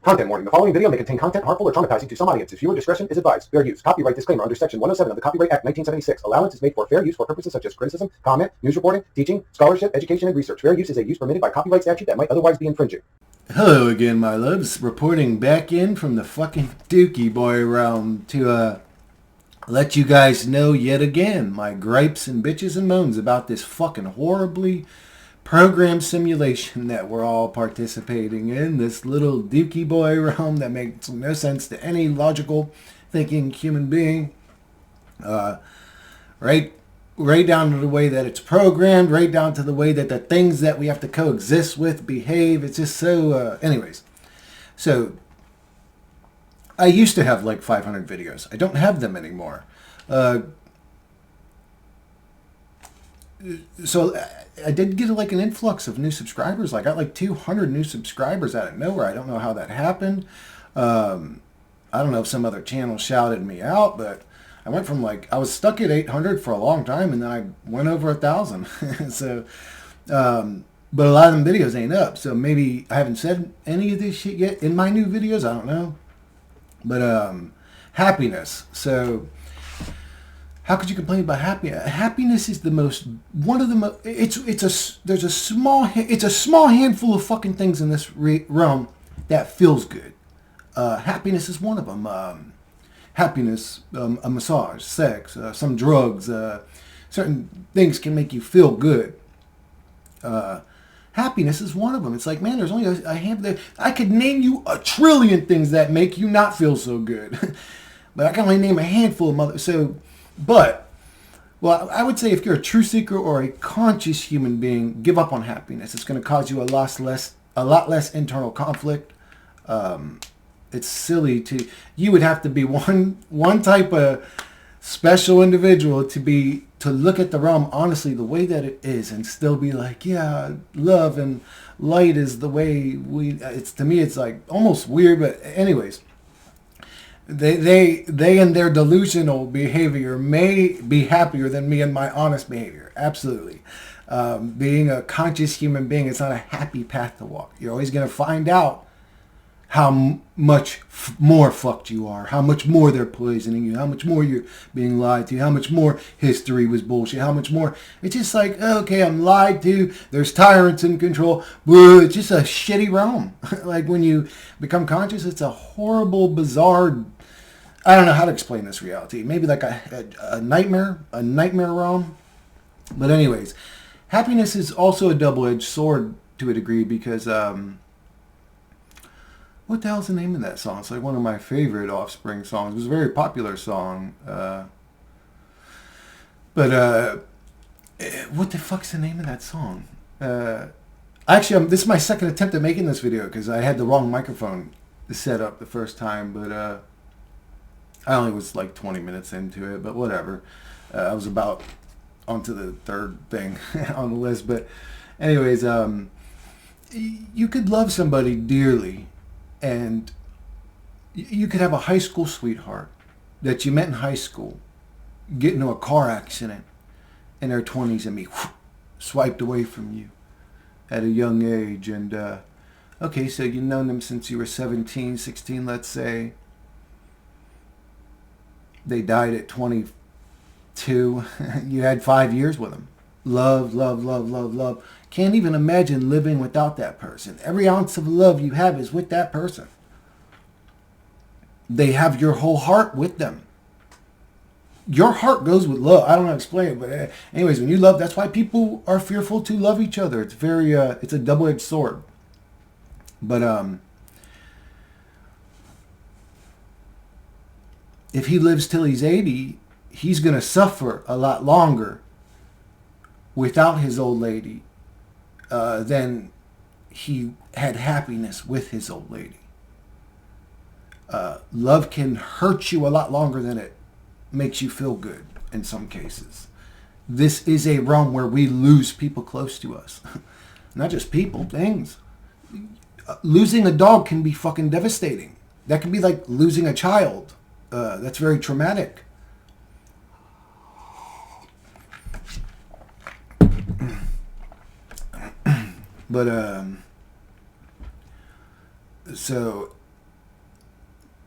Content warning. The following video may contain content harmful or traumatizing to some audiences. Viewer discretion is advised. Fair use. Copyright disclaimer under Section 107 of the Copyright Act 1976. Allowance is made for fair use for purposes such as criticism, comment, news reporting, teaching, scholarship, education, and research. Fair use is a use permitted by copyright statute that might otherwise be infringing. Hello again, my loves. Reporting back in from the fucking Dookie Boy realm to let you guys know yet again my gripes and bitches and moans about this fucking horribly program simulation that we're all participating in, this little Dookie Boy realm that makes no sense to any logical thinking human being. Right down to the way that it's programmed, right down to the way that the things that we have to coexist with behave. It's just so... anyways, so I used to have like 500 videos. I don't have them anymore. So I did get like an influx of new subscribers. I got like 200 new subscribers out of nowhere. I don't know how that happened. I don't know if some other channel shouted me out, but I went from I was stuck at 800 for a long time, and then I went over 1,000. So, but a lot of them videos ain't up. So maybe I haven't said any of this shit yet in my new videos. I don't know. But happiness. So how could you complain about happiness? Happiness is one of the most. It's a small handful of fucking things in this realm that feels good. Happiness is one of them. Happiness, a massage, sex, some drugs, certain things can make you feel good. Happiness is one of them. It's like, man, there's only a handful. I could name you a trillion things that make you not feel so good, but I can only name a handful of Well, I would say if you're a true seeker or a conscious human being, give up on happiness. It's going to cause you a lot less internal conflict. It's silly you would have to be one type of special individual to look at the realm honestly the way that it is and still be like, yeah, love and light is the way to me it's like almost weird, but anyways, they in their delusional behavior may be happier than me in my honest behavior. Absolutely. Being a conscious human being, it's not a happy path to walk. You're always going to find out how much more fucked you are, how much more they're poisoning you, how much more you're being lied to, how much more history was bullshit, how much more. It's just like, okay, I'm lied to, there's tyrants in control. It's just a shitty realm. Like when you become conscious, it's a horrible, bizarre, I don't know how to explain this reality. Maybe like a nightmare realm. But anyways, happiness is also a double-edged sword to a degree because... what the hell's the name of that song? It's like one of my favorite Offspring songs. It was a very popular song. But what the fuck's the name of that song? Actually, this is my second attempt at making this video because I had the wrong microphone set up the first time. But I only was like 20 minutes into it, but whatever. I was about onto the third thing on the list. But anyways, you could love somebody dearly. And you could have a high school sweetheart that you met in high school, get into a car accident in their 20s and be swiped away from you at a young age. And, okay, so you've known them since you were 17, 16, let's say. They died at 22. You had 5 years with them. Love, love, love, love, love. Can't even imagine living without that person. Every ounce of love you have is with that person. They have your whole heart with them. Your heart goes with love. I don't know how to explain it, but anyways, when you love, that's why people are fearful to love each other. It's very, it's a double-edged sword. But if he lives till he's 80, he's going to suffer a lot longer without his old lady than he had happiness with his old lady. Love can hurt you a lot longer than it makes you feel good in some cases. This is a realm where we lose people close to us. Not just people, things. Losing a dog can be fucking devastating. That can be like losing a child. That's very traumatic. But so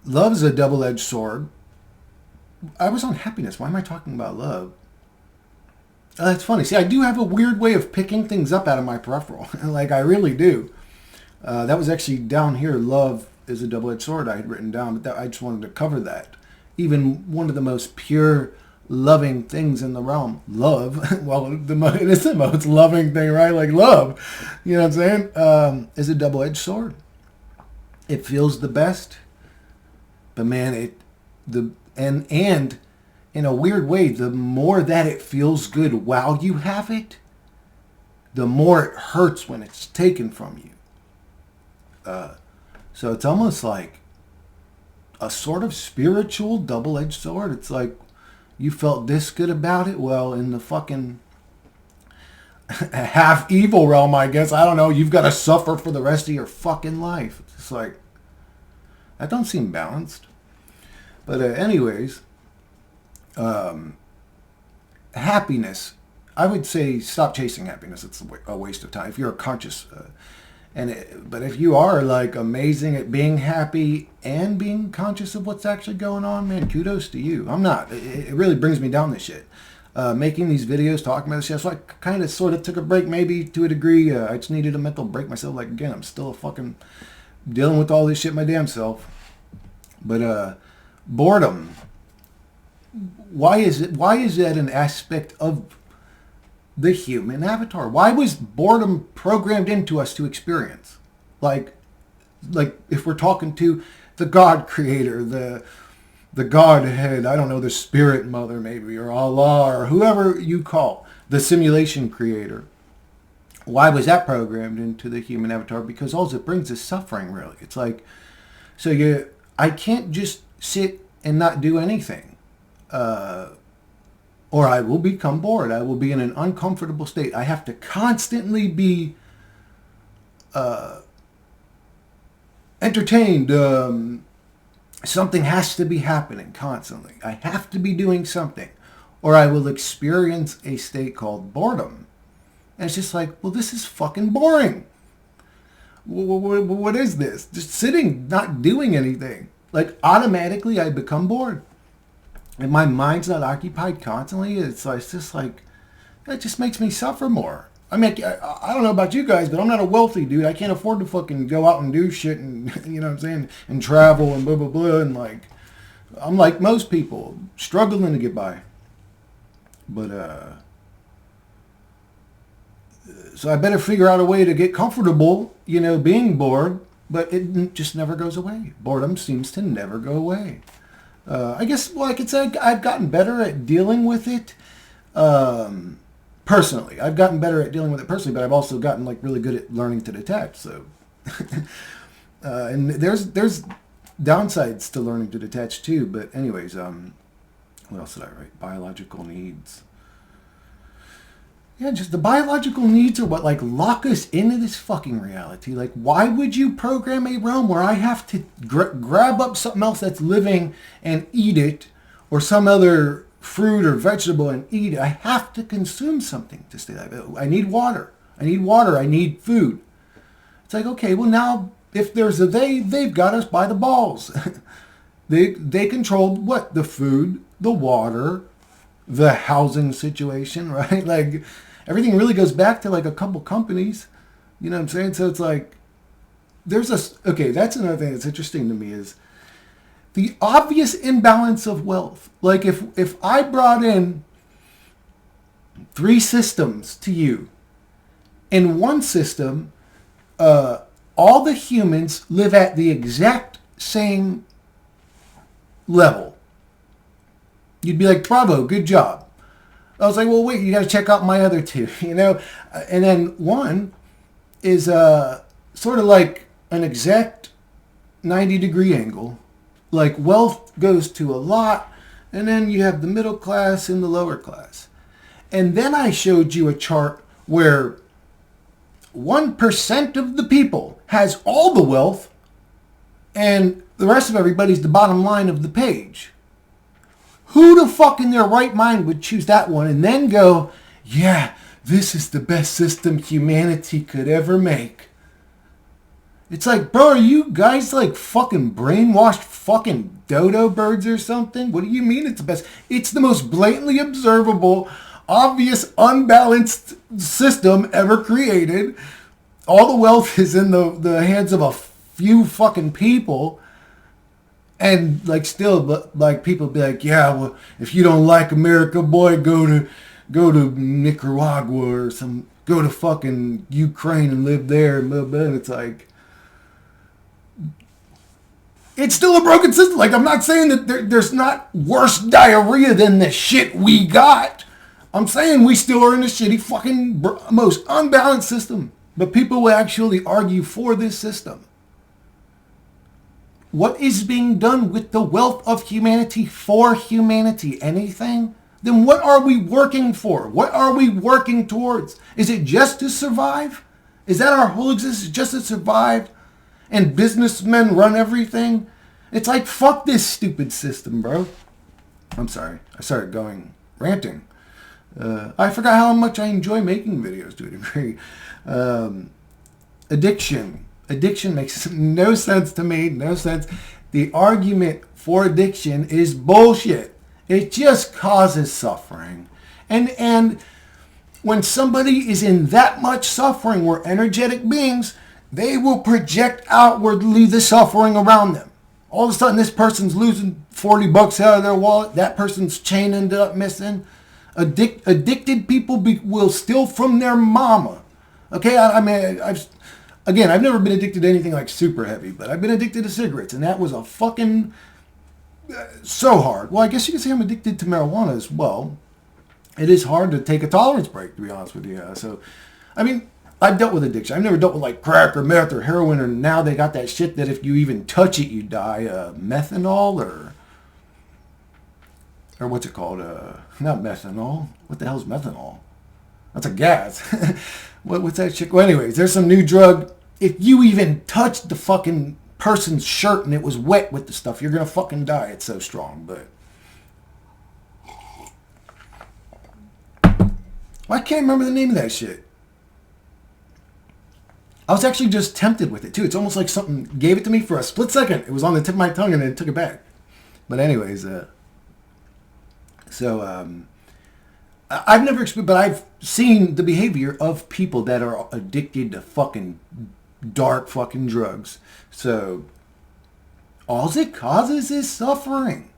Love's a double-edged sword. I was on happiness. Why am I talking about love? That's funny. See, I do have a weird way of picking things up out of my peripheral. Like, I really do. That was actually down here. Love is a double-edged sword I had written down, but I just wanted to cover that. Even one of the most pure, loving things in the realm, love. Well, it is the most loving thing, right? Like love. You know what I'm saying? Is a double-edged sword. It feels the best, but man, and in a weird way, the more that it feels good while you have it, the more it hurts when it's taken from you. So it's almost like a sort of spiritual double-edged sword. It's like you felt this good about it. Well, in the fucking half evil realm, I guess, I don't know, you've got to suffer for the rest of your fucking life. It's just like, that don't seem balanced. But anyways, happiness. I would say stop chasing happiness. It's a waste of time. If you're a conscious, but if you are like amazing at being happy and being conscious of what's actually going on, man, kudos to you. I'm not. It really brings me down, this shit. Making these videos, talking about this shit. So I kind of sort of took a break, maybe to a degree. I just needed a mental break myself. Like, again, I'm still fucking dealing with all this shit my damn self. But boredom. Why is that an aspect of the human avatar? Why was boredom programmed into us to experience? Like if we're talking to the God creator, the Godhead, I don't know, the spirit mother maybe, or Allah, or whoever you call, the simulation creator. Why was that programmed into the human avatar? Because all it brings is suffering, really. It's like, I can't just sit and not do anything. Or I will become bored. I will be in an uncomfortable state. I have to constantly be entertained. Something has to be happening constantly. I have to be doing something, or I will experience a state called boredom. And it's just like, well, this is fucking boring. What is this? Just sitting, not doing anything. Like, automatically I become bored. And my mind's not occupied constantly. It's just like, it just makes me suffer more. I mean, I don't know about you guys, but I'm not a wealthy dude. I can't afford to fucking go out and do shit and, you know what I'm saying, and travel and blah, blah, blah. And like, I'm like most people, struggling to get by. But, so I better figure out a way to get comfortable, being bored, but it just never goes away. Boredom seems to never go away. I guess, well, I could say I've gotten better at dealing with it personally. I've gotten better at dealing with it personally, but I've also gotten like really good at learning to detach. So, and there's downsides to learning to detach too. But anyways, what else did I write? Biological needs. Yeah, just the biological needs are what like lock us into this fucking reality. Like, why would you program a realm where I have to grab up something else that's living and eat it, or some other fruit or vegetable and eat it? I have to consume something to stay alive. I need water. I need food. It's like, okay, well now if there's a they've got us by the balls. They controlled what? The food, the water, the housing situation, right? Like, everything really goes back to like a couple companies, you know what I'm saying? So it's like, okay, that's another thing that's interesting to me is the obvious imbalance of wealth. Like if I brought in 3 systems to you, in one system, all the humans live at the exact same level. You'd be like, bravo, good job. I was like, well, wait, you got to check out my other 2, And then one is sort of like an exact 90-degree angle. Like, wealth goes to a lot, and then you have the middle class and the lower class. And then I showed you a chart where 1% of the people has all the wealth, and the rest of everybody's the bottom line of the page. Who the fuck in their right mind would choose that one and then go, yeah, this is the best system humanity could ever make? It's like, bro, are you guys like fucking brainwashed fucking dodo birds or something? What do you mean it's the best? It's the most blatantly observable, obvious, unbalanced system ever created. All the wealth is in the hands of a few fucking people. And like still, but like people be like, yeah, well, if you don't like America, boy, go to Nicaragua or go to fucking Ukraine and live there. And blah, blah. And it's like, it's still a broken system. Like, I'm not saying that there's not worse diarrhea than the shit we got. I'm saying we still are in a shitty fucking most unbalanced system. But people will actually argue for this system. What is being done with the wealth of humanity for humanity? Anything? Then what are we working for? What are we working towards? Is it just to survive? Is that our whole existence? Just to survive? And businessmen run everything? It's like, fuck this stupid system, bro. I'm sorry. I started ranting. I forgot how much I enjoy making videos to a degree. Addiction. Addiction makes no sense to me. No sense. The argument for addiction is bullshit. It just causes suffering. And when somebody is in that much suffering, we're energetic beings, they will project outwardly the suffering around them. All of a sudden, this person's losing $40 out of their wallet. That person's chain ended up missing. Addicted people will steal from their mama. Okay, I mean, I've never been addicted to anything like super heavy, but I've been addicted to cigarettes, and that was a fucking so hard. Well, I guess you could say I'm addicted to marijuana as well. It is hard to take a tolerance break, to be honest with you. So, I mean, I've dealt with addiction. I've never dealt with like crack or meth or heroin, or now they got that shit that if you even touch it, you die. Methanol or what's it called? Not methanol. What the hell is methanol? That's a gas. What's that shit? Well, anyways, there's some new drug. If you even touched the fucking person's shirt and it was wet with the stuff, you're going to fucking die. It's so strong, but... Well, I can't remember the name of that shit. I was actually just tempted with it, too. It's almost like something gave it to me for a split second. It was on the tip of my tongue and then it took it back. But anyways, I've never experienced, but I've seen the behavior of people that are addicted to fucking dark fucking drugs. So, all it causes is suffering.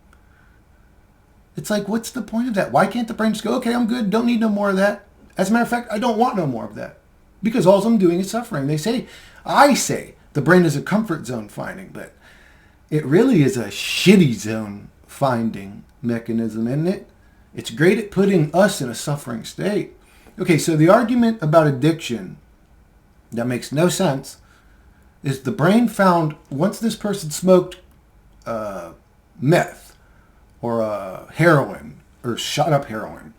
It's like, what's the point of that? Why can't the brain just go, okay, I'm good, don't need no more of that? As a matter of fact, I don't want no more of that. Because all I'm doing is suffering. I say, the brain is a comfort zone finding, but it really is a shitty zone finding mechanism, isn't it? It's great at putting us in a suffering state. Okay, so the argument about addiction that makes no sense is the brain found once this person smoked meth or heroin or shot up heroin,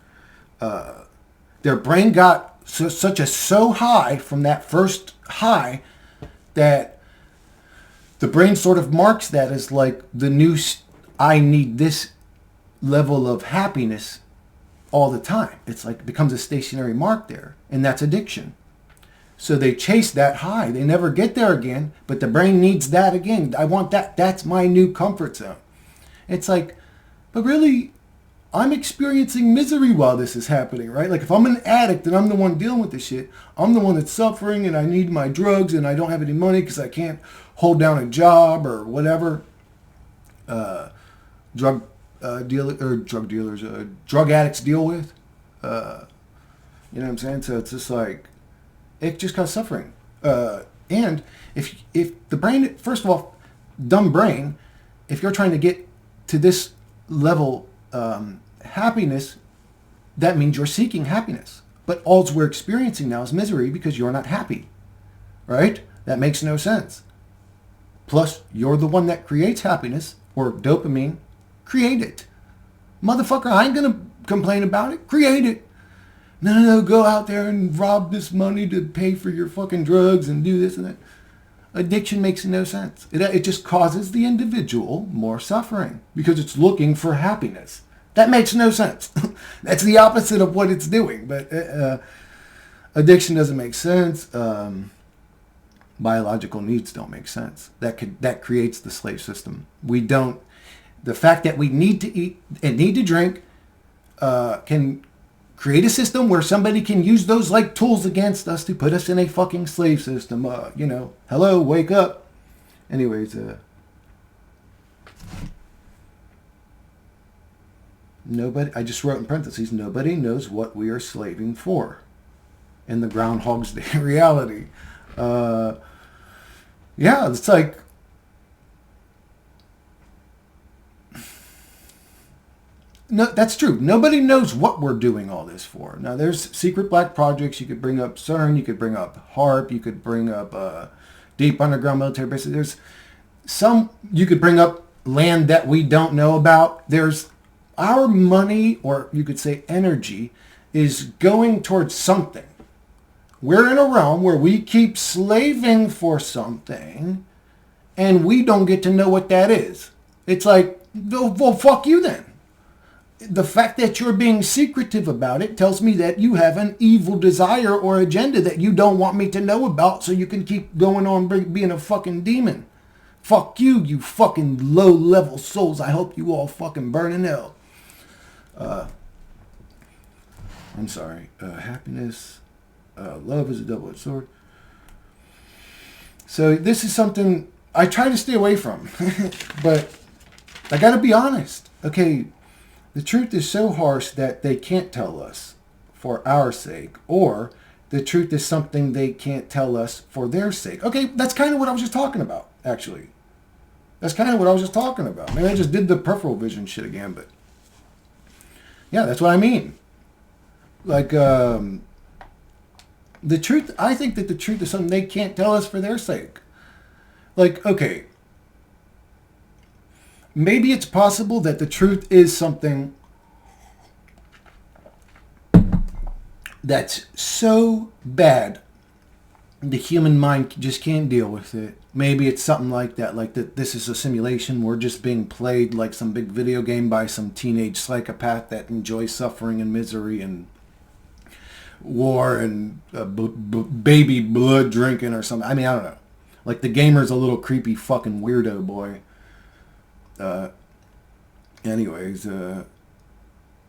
their brain got so high from that first high that the brain sort of marks that as like the new, I need this level of happiness all the time. It's like it becomes a stationary mark there, and that's addiction. So they chase that high. They never get there again, but the brain needs that again. I want that. That's my new comfort zone. It's like, but really, I'm experiencing misery while this is happening, right? Like if I'm an addict and I'm the one dealing with this shit, I'm the one that's suffering and I need my drugs and I don't have any money because I can't hold down a job or whatever. Drug addicts deal with. You know what I'm saying? So it's just like, it just causes suffering. And if the brain, first of all, dumb brain, if you're trying to get to this level happiness, that means you're seeking happiness. But all we're experiencing now is misery because you're not happy. Right? That makes no sense. Plus, you're the one that creates happiness, or dopamine. Create it. Motherfucker, I ain't gonna complain about it. Create it. No, go out there and rob this money to pay for your fucking drugs and do this and that. Addiction makes no sense. It just causes the individual more suffering because it's looking for happiness. That makes no sense. That's the opposite of what it's doing. But addiction doesn't make sense. biological needs don't make sense. That creates the slave system. We don't. The fact that we need to eat and need to drink can create a system where somebody can use those like tools against us to put us in a fucking slave system. Hello, wake up. Anyways, nobody. I just wrote in parentheses. Nobody knows what we are slaving for. In the Groundhog's Day reality. Yeah, it's like, no, that's true. Nobody knows what we're doing all this for. Now, there's secret black projects. You could bring up CERN. You could bring up HARP. You could bring up deep underground military bases. There's some, you could bring up land that we don't know about. There's our money, or you could say energy, is going towards something. We're in a realm where we keep slaving for something and we don't get to know what that is. It's like, well, fuck you then. The fact that you're being secretive about it tells me that you have an evil desire or agenda that you don't want me to know about so you can keep going on being a fucking demon. Fuck you, you fucking low-level souls. I hope you all fucking burn in hell. I'm sorry. Happiness... love is a double-edged sword. So this is something I try to stay away from. But I got to be honest. Okay, the truth is so harsh that they can't tell us for our sake. Or the truth is something they can't tell us for their sake. Okay, that's kind of what I was just talking about, actually. That's kind of what I was just talking about. Maybe I just did the peripheral vision shit again, but... yeah, that's what I mean. Like, the truth, I think that the truth is something they can't tell us for their sake. Like, okay, maybe it's possible that the truth is something that's so bad the human mind just can't deal with it. Maybe it's something like that, like that this is a simulation. We're just being played like some big video game by some teenage psychopath that enjoys suffering and misery and war and baby blood drinking or something. I mean, I don't know. Like the gamer's a little creepy fucking weirdo boy. Anyways,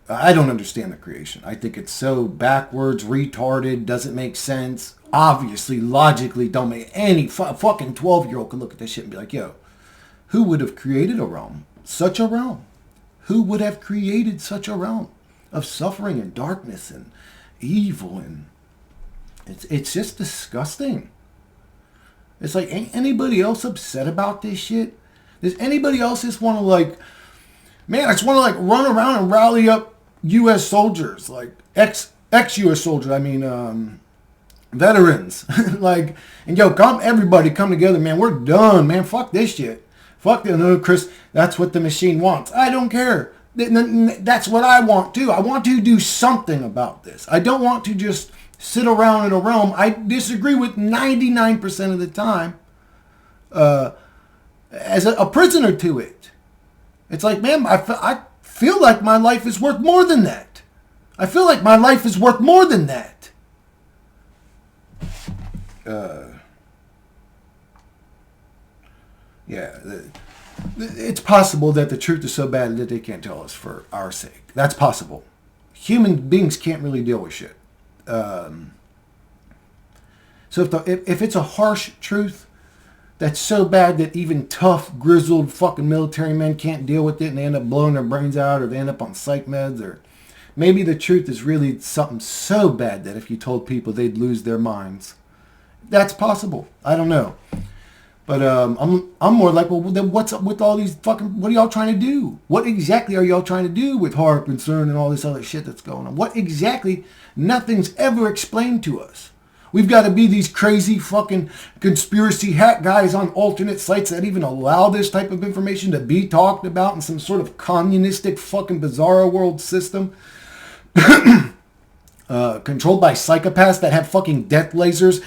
I don't understand the creation. I think it's so backwards, retarded, doesn't make sense. Obviously, logically, don't make any fucking 12-year-old could look at this shit and be like, yo, who would have created a realm? Such a realm. Who would have created such a realm of suffering and darkness and evil? And it's just disgusting. It's like, ain't anybody else upset about this shit? Does anybody else just want to like, man, I just want to like run around and rally up U.S. soldiers, like ex-U.S. soldiers, I mean, veterans. Like, and yo, everybody come together, man, we're done, man, fuck this shit. Fuck the, no, Chris, that's what the machine wants. I don't care. That's what I want too. I want to do something about this. I don't want to just sit around in a realm I disagree with 99% of the time as a prisoner to it. It's like, man, I feel like my life is worth more than that. I feel like my life is worth more than that. Yeah, it's possible that the truth is so bad that they can't tell us for our sake. That's possible. Human beings can't really deal with shit. So if it's a harsh truth that's so bad that even tough, grizzled fucking military men can't deal with it and they end up blowing their brains out or they end up on psych meds, or maybe the truth is really something so bad that if you told people they'd lose their minds. That's possible. I don't know. But I'm more like, well, then what's up with all these fucking, what are y'all trying to do? What exactly are y'all trying to do with HARP and CERN and all this other shit that's going on? What exactly? Nothing's ever explained to us. We've got to be these crazy fucking conspiracy hack guys on alternate sites that even allow this type of information to be talked about in some sort of communistic fucking bizarro world system. Controlled by psychopaths that have fucking death lasers.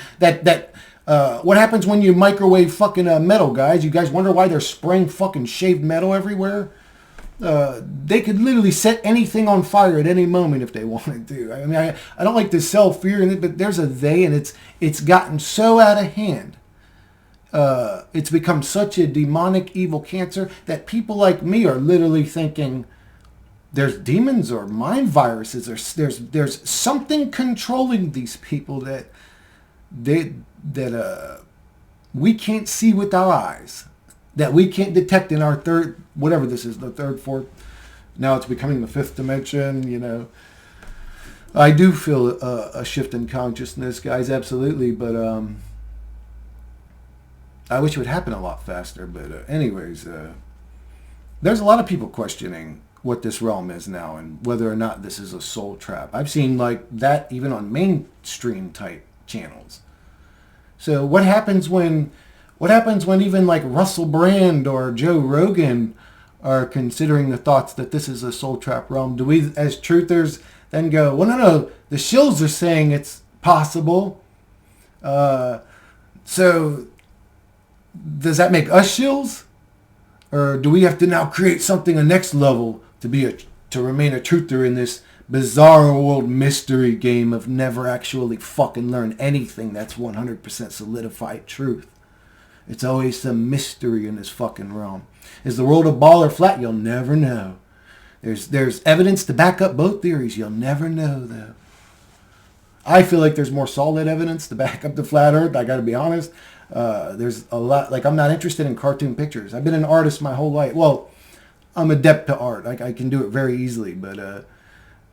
What happens when you microwave fucking metal, guys? You guys wonder why they're spraying fucking shaved metal everywhere? They could literally set anything on fire at any moment if they wanted to. I mean, I don't like to sell fear in it, but there's a they, and it's gotten so out of hand It's become such a demonic, evil cancer that people like me are literally thinking there's demons or mind viruses. There's something controlling these people that we can't see with our eyes, that we can't detect in our third, whatever this is, the third, fourth. Now it's becoming the fifth dimension. I do feel a shift in consciousness, guys, absolutely, but I wish it would happen a lot faster. But anyways, there's a lot of people questioning what this realm is now and whether or not this is a soul trap. I've seen like that even on mainstream type channels. So what happens when even like Russell Brand or Joe Rogan are considering the thoughts that this is a soul trap realm? Do we as truthers then go, well, no, the shills are saying it's possible. So does that make us shills? Or do we have to now create something a next level to remain a truther in this bizarre world mystery game of never actually fucking learn anything that's 100% solidified truth? It's always some mystery in this fucking realm. Is the world a ball or flat? You'll never know. There's evidence to back up both theories. You'll never know, though. I feel like there's more solid evidence to back up the flat earth. I got to be honest. There's a lot. Like, I'm not interested in cartoon pictures. I've been an artist my whole life. Well, I'm adept to art. I can do it very easily. But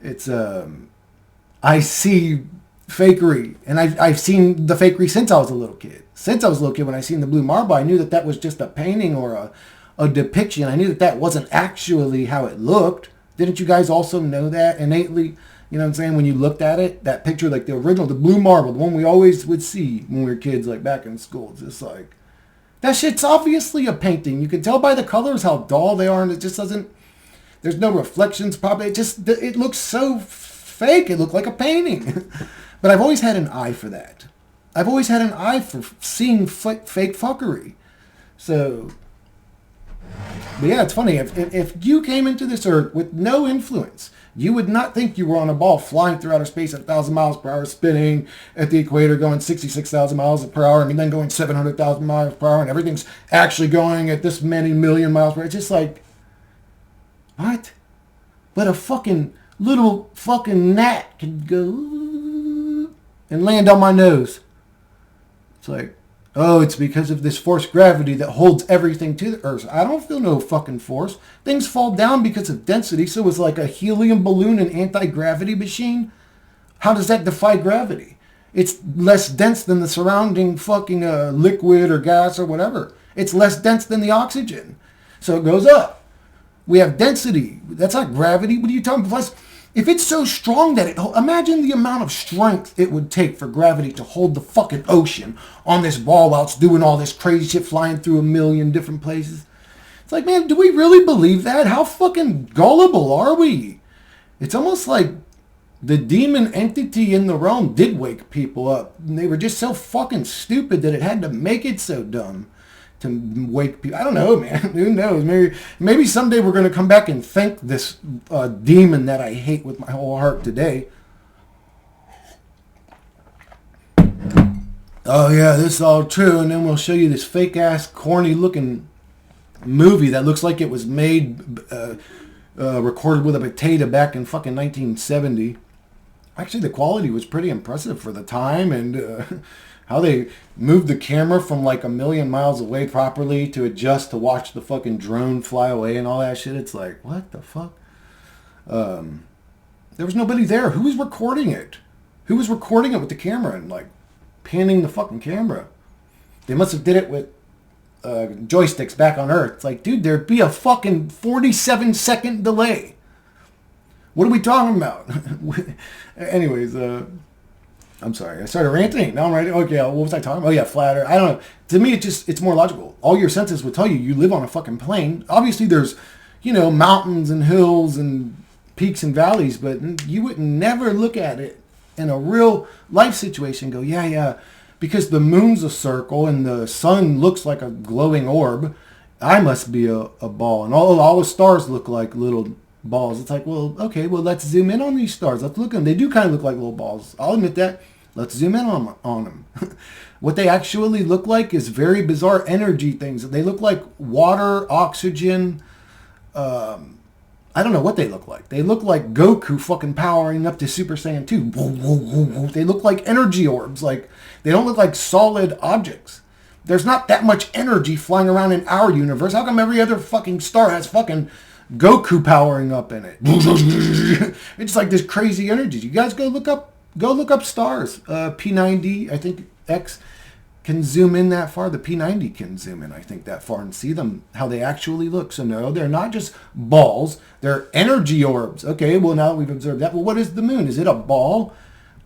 it's I see fakery, and I've seen the fakery since I was a little kid. Since I was a little kid, when I seen the blue marble, I knew that was just a painting or a depiction. I knew that wasn't actually how it looked. Didn't you guys also know that innately? You know what I'm saying? When you looked at it, that picture, like the original, the blue marble, the one we always would see when we were kids, like back in school, it's just like, that shit's obviously a painting. You can tell by the colors how dull they are, and it just doesn't, there's no reflections probably. It looks so fake. It looked like a painting. But I've always had an eye for that. I've always had an eye for seeing fake fuckery. So, but yeah, it's funny. If you came into this earth with no influence, you would not think you were on a ball flying through outer space at 1,000 miles per hour, spinning at the equator, going 66,000 miles per hour, and then going 700,000 miles per hour, and everything's actually going at this many million miles per hour. It's just like, what? But a fucking little fucking gnat can go and land on my nose. It's like, oh, it's because of this force gravity that holds everything to the earth. I don't feel no fucking force. Things fall down because of density, so it's like a helium balloon and anti-gravity machine. How does that defy gravity? It's less dense than the surrounding fucking liquid or gas or whatever. It's less dense than the oxygen. So it goes up. We have density. That's not gravity. What are you talking about? Plus, if it's so strong that imagine the amount of strength it would take for gravity to hold the fucking ocean on this ball while it's doing all this crazy shit flying through a million different places. It's like, man, do we really believe that? How fucking gullible are we? It's almost like the demon entity in the realm did wake people up. And they were just so fucking stupid that it had to make it so dumb to wake people. I don't know, man. Who knows? Maybe someday we're going to come back and thank this demon that I hate with my whole heart today. Oh yeah, this is all true, and then we'll show you this fake ass, corny looking movie that looks like it was made, recorded with a potato back in fucking 1970. Actually, the quality was pretty impressive for the time, and how they moved the camera from like a million miles away properly to adjust to watch the fucking drone fly away and all that shit. It's like, what the fuck? There was nobody there. Who was recording it? Who was recording it with the camera and like panning the fucking camera? They must have did it with joysticks back on Earth. It's like, dude, there'd be a fucking 47-second delay. What are we talking about? Anyways, I'm sorry. I started ranting. Now I'm writing. Okay, what was I talking about? Oh, yeah, flat Earth. I don't know. To me, it's more logical. All your senses would tell you live on a fucking plane. Obviously, there's, mountains and hills and peaks and valleys, but you would never look at it in a real life situation and go, yeah, because the moon's a circle and the sun looks like a glowing orb, I must be a ball. And all the stars look like little balls. It's like, well, okay, let's zoom in on these stars. Let's look at them. They do kind of look like little balls. I'll admit that. Let's zoom in on them. What they actually look like is very bizarre energy things. They look like water, oxygen. I don't know what they look like. They look like Goku fucking powering up to Super Saiyan 2. Whoa, whoa, whoa, whoa. They look like energy orbs. Like, they don't look like solid objects. There's not that much energy flying around in our universe. How come every other fucking star has fucking Goku powering up in it? It's like this crazy energy. You guys go look up stars. P90, I think X can zoom in that far. The P90 can zoom in, I think, that far and see them, how they actually look. So no, they're not just balls. They're energy orbs. Okay, well, now that we've observed that. Well, what is the moon? Is it a ball?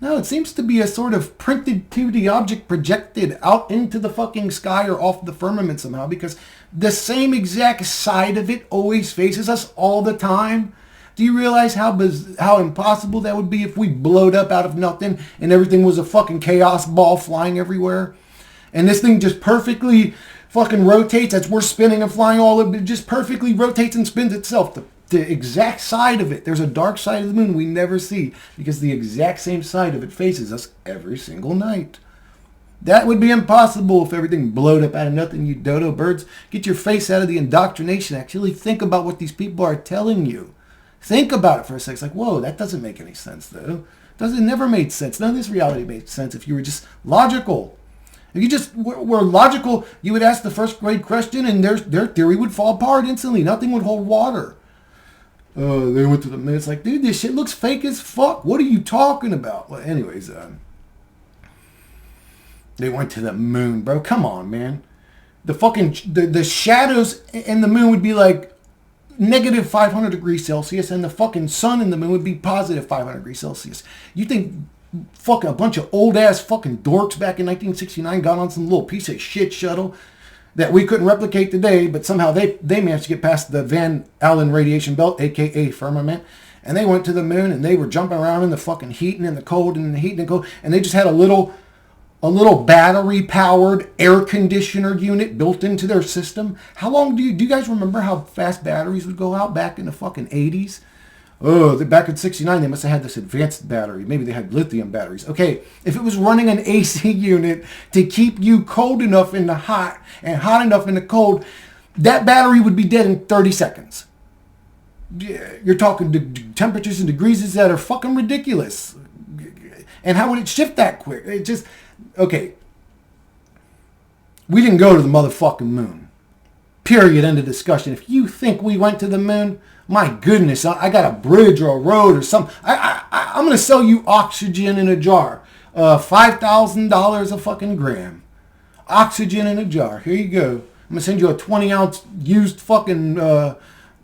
No, it seems to be a sort of printed 2D object projected out into the fucking sky or off the firmament somehow, because the same exact side of it always faces us all the time. Do you realize how impossible that would be if we blowed up out of nothing and everything was a fucking chaos ball flying everywhere? And this thing just perfectly fucking rotates as we're spinning and flying all of it. Just perfectly rotates and spins itself. The exact side of it. There's a dark side of the moon we never see because the exact same side of it faces us every single night. That would be impossible if everything blowed up out of nothing, you dodo birds. Get your face out of the indoctrination. Actually think about what these people are telling you. Think about it for a second. It's like, whoa, that doesn't make any sense, though. It never made sense. None of this reality made sense if you were just logical. If you just were logical, you would ask the first grade question and their theory would fall apart instantly. Nothing would hold water. They went to the moon. It's like, dude, this shit looks fake as fuck. What are you talking about? Well, anyways, they went to the moon, bro. Come on, man. The fucking, the shadows in the moon would be like negative 500 degrees Celsius, and the fucking sun in the moon would be positive 500 degrees Celsius. You think fucking a bunch of old-ass fucking dorks back in 1969 got on some little piece of shit shuttle that we couldn't replicate today, but somehow they managed to get past the Van Allen radiation belt, a.k.a. firmament, and they went to the moon, and they were jumping around in the fucking heat and in the cold and in the heat and the cold, and they just had a little battery-powered air conditioner unit built into their system. How long do you guys remember how fast batteries would go out back in the fucking 80s? Oh, back in 69, they must have had this advanced battery. Maybe they had lithium batteries. Okay, if it was running an AC unit to keep you cold enough in the hot and hot enough in the cold, that battery would be dead in 30 seconds. You're talking temperatures and degrees that are fucking ridiculous. And how would it shift that quick? It just, okay. We didn't go to the motherfucking moon. Period. End of discussion. If you think we went to the moon, my goodness, I got a bridge or a road or something. I'm going to sell you oxygen in a jar. $5,000 a fucking gram. Oxygen in a jar. Here you go. I'm going to send you a 20-ounce used fucking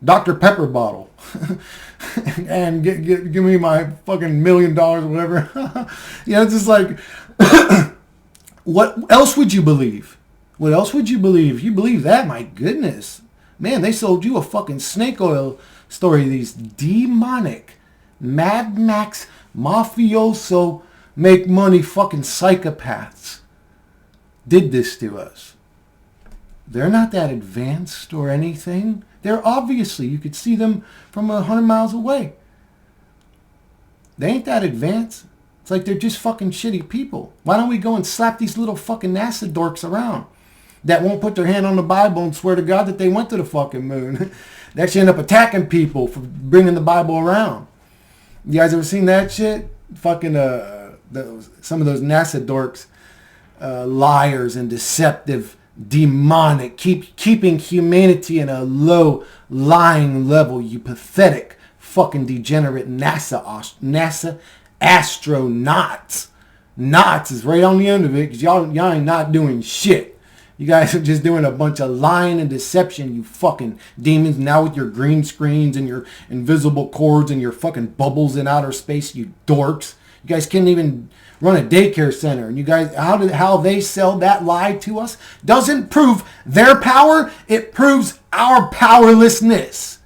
Dr. Pepper bottle. And give me my fucking $1 million or whatever. It's just like, what else would you believe? What else would you believe? If you believe that, my goodness. Man, they sold you a fucking snake oil story. These demonic, Mad Max, mafioso, make money fucking psychopaths did this to us. They're not that advanced or anything. They're obviously, you could see them from 100 miles away. They ain't that advanced. It's like they're just fucking shitty people. Why don't we go and slap these little fucking NASA dorks around that won't put their hand on the Bible and swear to God that they went to the fucking moon? They actually end up attacking people for bringing the Bible around. You guys ever seen that shit? Fucking some of those NASA dorks, liars and deceptive, demonic, keeping humanity in a low lying level. You pathetic fucking degenerate NASA astronauts. Knots is right on the end of it because y'all ain't not doing shit. You guys are just doing a bunch of lying and deception, you fucking demons. Now with your green screens and your invisible cords and your fucking bubbles in outer space, you dorks. You guys can't even run a daycare center. And you guys, how they sell that lie to us doesn't prove their power. It proves our powerlessness.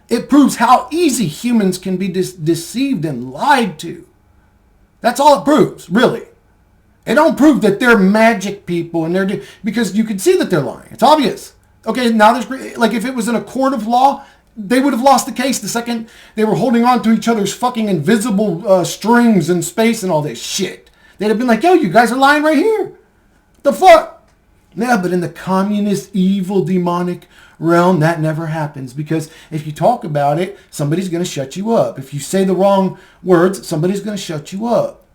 It proves how easy humans can be deceived and lied to. That's all it proves, really. It don't prove that they're magic people and because you can see that they're lying. It's obvious. Okay, now there's, like, if it was in a court of law, they would have lost the case the second they were holding on to each other's fucking invisible strings in space and all this shit. They'd have been like, yo, you guys are lying right here. The fuck? Yeah, but in the communist, evil, demonic realm, that never happens. Because if you talk about it, somebody's going to shut you up. If you say the wrong words, somebody's going to shut you up.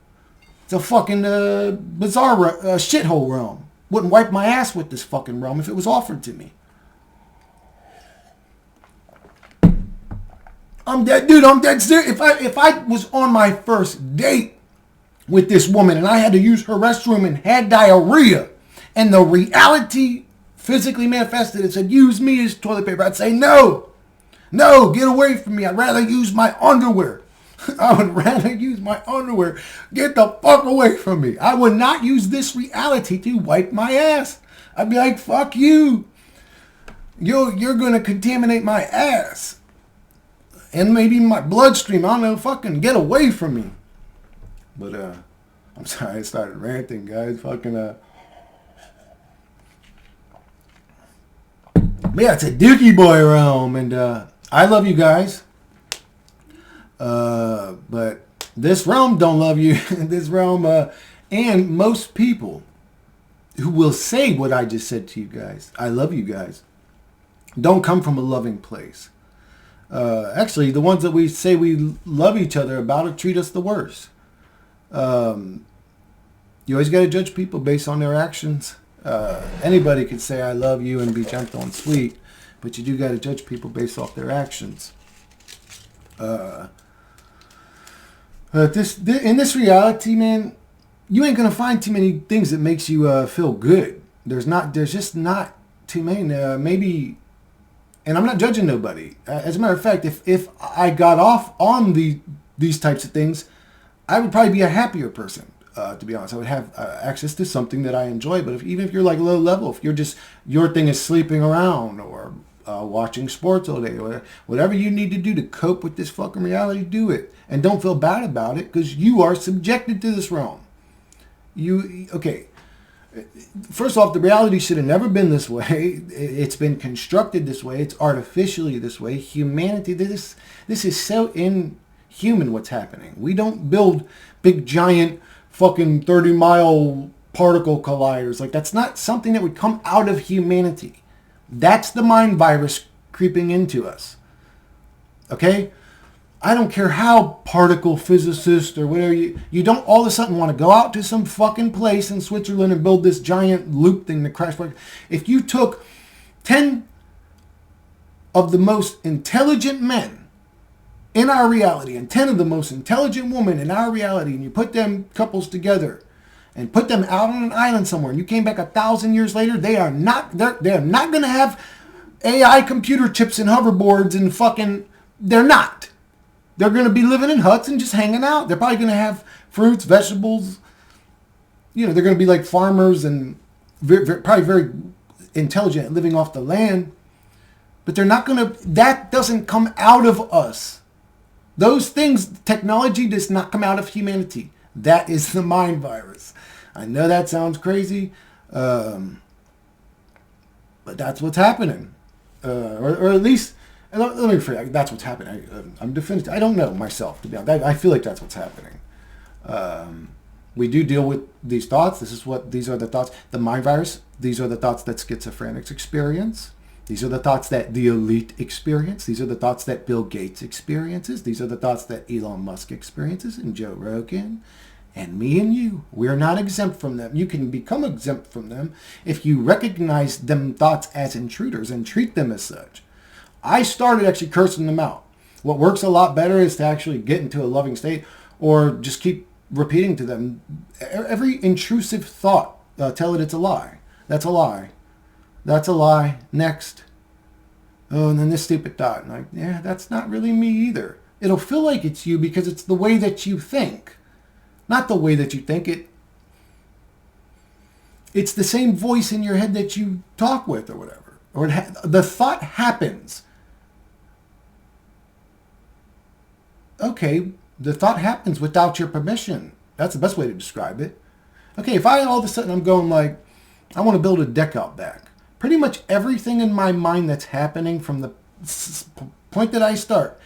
It's a fucking bizarre shithole realm. Wouldn't wipe my ass with this fucking realm if it was offered to me. I'm dead, dude. I'm dead serious. If I was on my first date with this woman and I had to use her restroom and had diarrhea, and the reality physically manifested and said, use me as toilet paper, I'd say, no, get away from me. I'd rather use my underwear. I would rather use my underwear. Get the fuck away from me. I would not use this reality to wipe my ass. I'd be like, fuck you. You're going to contaminate my ass. And maybe my bloodstream. I don't know. Fucking get away from me. But, I'm sorry. I started ranting, guys. Fucking, But yeah, it's a dookie boy realm. And, I love you guys. But this realm don't love you. This realm, and most people who will say what I just said to you guys, I love you guys, don't come from a loving place. Actually, the ones that we say we love each other about treat us the worst. You always got to judge people based on their actions. Anybody could say I love you and be gentle and sweet, but you do got to judge people based off their actions. In this reality, man, you ain't gonna find too many things that makes you feel good. There's just not too many. Maybe, and I'm not judging nobody. As a matter of fact, if I got off on these types of things, I would probably be a happier person. To be honest, I would have access to something that I enjoy. But even if you're like low level, if you're just your thing is sleeping around or watching sports all day, or whatever you need to do to cope with this fucking reality, do it. And don't feel bad about it, because you are subjected to this realm. Okay. First off, the reality should have never been this way. It's been constructed this way. It's artificially this way. Humanity, this is so inhuman what's happening. We don't build big, giant, fucking 30-mile particle colliders. Like, that's not something that would come out of humanity. That's the mind virus creeping into us. Okay? I don't care how particle physicist or whatever, you don't all of a sudden want to go out to some fucking place in Switzerland and build this giant loop thing to crash. If you took 10 of the most intelligent men in our reality and 10 of the most intelligent women in our reality, and you put them couples together and put them out on an island somewhere, and you came back 1,000 years later, they're not going to have AI computer chips and hoverboards and fucking, they're not. They're going to be living in huts and just hanging out. They're probably going to have fruits, vegetables. They're going to be like farmers and probably very intelligent, living off the land. But they're not going to, that doesn't come out of us. Those things, technology does not come out of humanity. That is the mind virus. I know that sounds crazy, but that's what's happening. Or at least, let me rephrase, that's what's happening. I'm definitive. I don't know myself, to be honest. I feel like that's what's happening. We do deal with these thoughts. These are the thoughts. The mind virus, these are the thoughts that schizophrenics experience. These are the thoughts that the elite experience. These are the thoughts that Bill Gates experiences. These are the thoughts that Elon Musk experiences, and Joe Rogan, and me and you. We're not exempt from them. You can become exempt from them if you recognize them thoughts as intruders and treat them as such. I started actually cursing them out. What works a lot better is to actually get into a loving state, or just keep repeating to them every intrusive thought. Tell it it's a lie. That's a lie. That's a lie. Next. Oh, and then this stupid thought. And yeah, that's not really me either. It'll feel like it's you because it's the way that you think. Not the way that you think. It's the same voice in your head that you talk with or whatever. Or the thought happens. Okay, the thought happens without your permission. That's the best way to describe it. Okay, if I all of a sudden I'm going like, I want to build a deck out back. Pretty much everything in my mind that's happening from the point that I start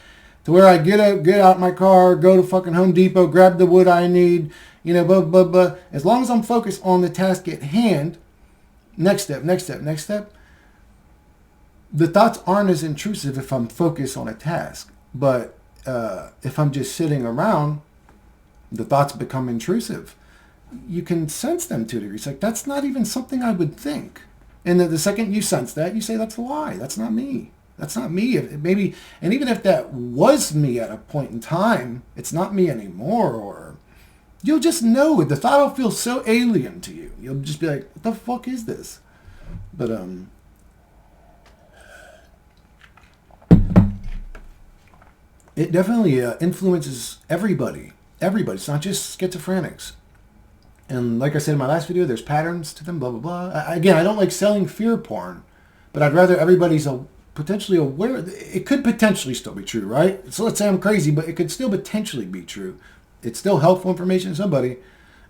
To where I get out my car, go to fucking Home Depot, grab the wood I need, but as long as I'm focused on the task at hand, next step, the thoughts aren't as intrusive if I'm focused on a task. But if I'm just sitting around, the thoughts become intrusive. You can sense them to a degree. It's like, that's not even something I would think. And the second you sense that, you say, that's a lie. That's not me. That's not me. Maybe, and even if that was me at a point in time, it's not me anymore. Or you'll just know. The thought will feel so alien to you. You'll just be like, what the fuck is this? But it definitely influences everybody. Everybody. It's not just schizophrenics. And like I said in my last video, there's patterns to them, blah, blah, blah. Again, I don't like selling fear porn, but I'd rather everybody's potentially aware. It could potentially still be true, right? So let's say I'm crazy, but it could still potentially be true. It's still helpful information to somebody.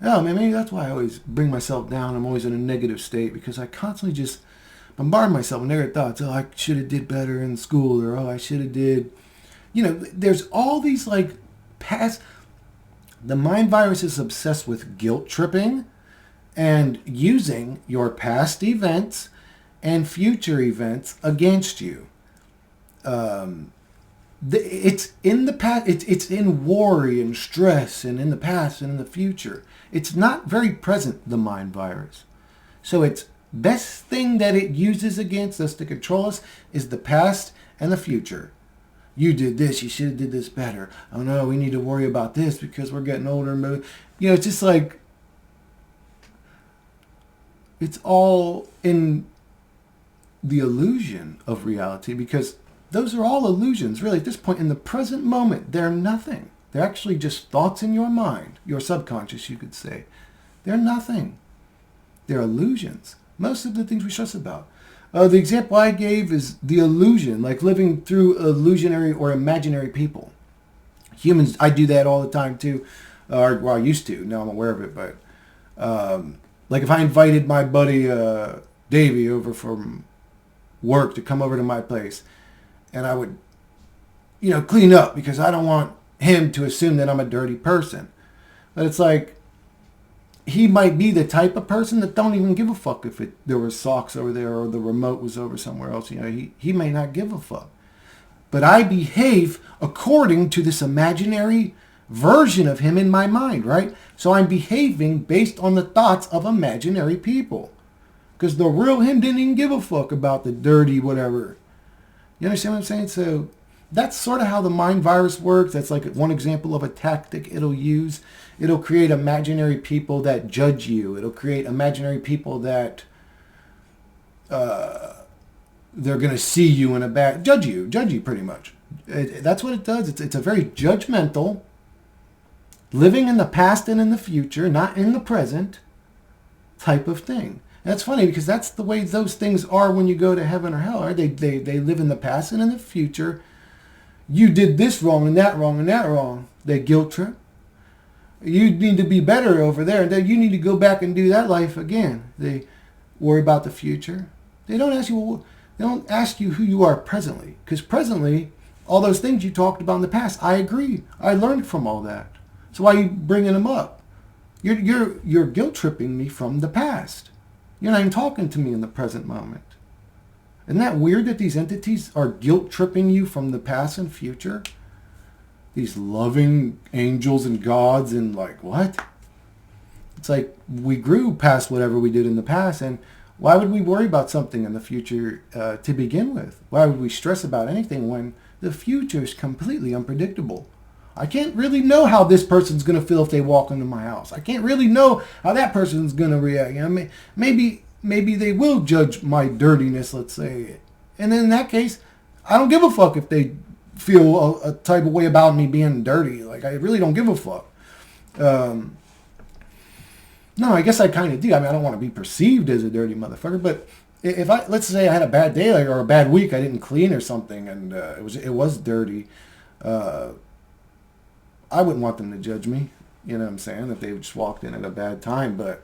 Oh, man, maybe that's why I always bring myself down. I'm always in a negative state because I constantly just bombard myself with negative thoughts. Oh, I should have did better in school, or oh, I should have did. There's all these like past. The mind virus is obsessed with guilt tripping and using your past events and future events against you. It's in the past. It's in worry and stress, and in the past and in the future. It's not very present, the mind virus. So its best thing that it uses against us to control us is the past and the future. You did this. You should have did this better. Oh no, we need to worry about this because we're getting older. It's just like it's all in the illusion of reality, because those are all illusions, really. At this point, in the present moment, they're nothing. They're actually just thoughts in your mind, your subconscious, you could say. They're nothing. They're illusions. Most of the things we stress about. The example I gave is the illusion, like living through illusionary or imaginary people. Humans, I do that all the time too. Well, I used to. Now I'm aware of it. But like if I invited my buddy Davey over from work to come over to my place, and I would, clean up because I don't want him to assume that I'm a dirty person. But it's like, he might be the type of person that don't even give a fuck if there were socks over there or the remote was over somewhere else. He may not give a fuck. But I behave according to this imaginary version of him in my mind, right? So I'm behaving based on the thoughts of imaginary people. Because the real him didn't even give a fuck about the dirty whatever. You understand what I'm saying? So that's sort of how the mind virus works. That's like one example of a tactic it'll use. It'll create imaginary people that judge you. It'll create imaginary people that they're going to see you in a bad... Judge you pretty much. That's what it does. It's a very judgmental, living in the past and in the future, not in the present type of thing. And that's funny because that's the way those things are when you go to heaven or hell. Right? They live in the past and in the future. You did this wrong and that wrong and that wrong. They guilt trip. You need to be better over there. And then you need to go back and do that life again. They worry about the future. They don't ask you who you are presently. Because presently, all those things you talked about in the past, I agree. I learned from all that. So why are you bringing them up? You're guilt tripping me from the past. You're not even talking to me in the present moment. Isn't that weird that these entities are guilt tripping you from the past and future? These loving angels and gods and like, what? It's like we grew past whatever we did in the past, and why would we worry about something in the future to begin with? Why would we stress about anything when the future is completely unpredictable? I can't really know how this person's going to feel if they walk into my house. I can't really know how that person's going to react. Maybe they will judge my dirtiness, let's say. And then in that case, I don't give a fuck if they feel a type of way about me being dirty. Like, I really don't give a fuck. No, I guess I kind of do. I don't want to be perceived as a dirty motherfucker, but if let's say I had a bad day or a bad week, I didn't clean or something, and it was dirty, I wouldn't want them to judge me. You know what I'm saying? If they just walked in at a bad time, but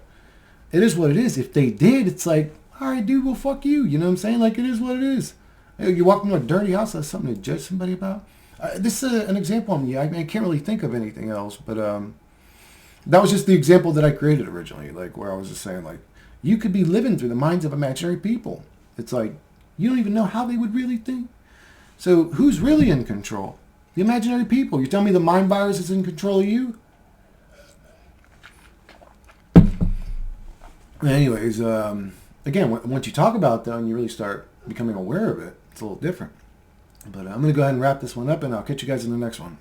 it is what it is. If they did, it's like, all right, dude, well, fuck you. You know what I'm saying? Like, it is what it is. You walk into a dirty house, that's something to judge somebody about. This is an example on me. I can't really think of anything else, but that was just the example that I created originally, like where I was just saying, like, you could be living through the minds of imaginary people. It's like, you don't even know how they would really think. So who's really in control? The imaginary people. You tell me the mind virus is in control of you? Anyways, again, once you talk about that and you really start becoming aware of it, it's a little different. But I'm going to go ahead and wrap this one up, and I'll catch you guys in the next one.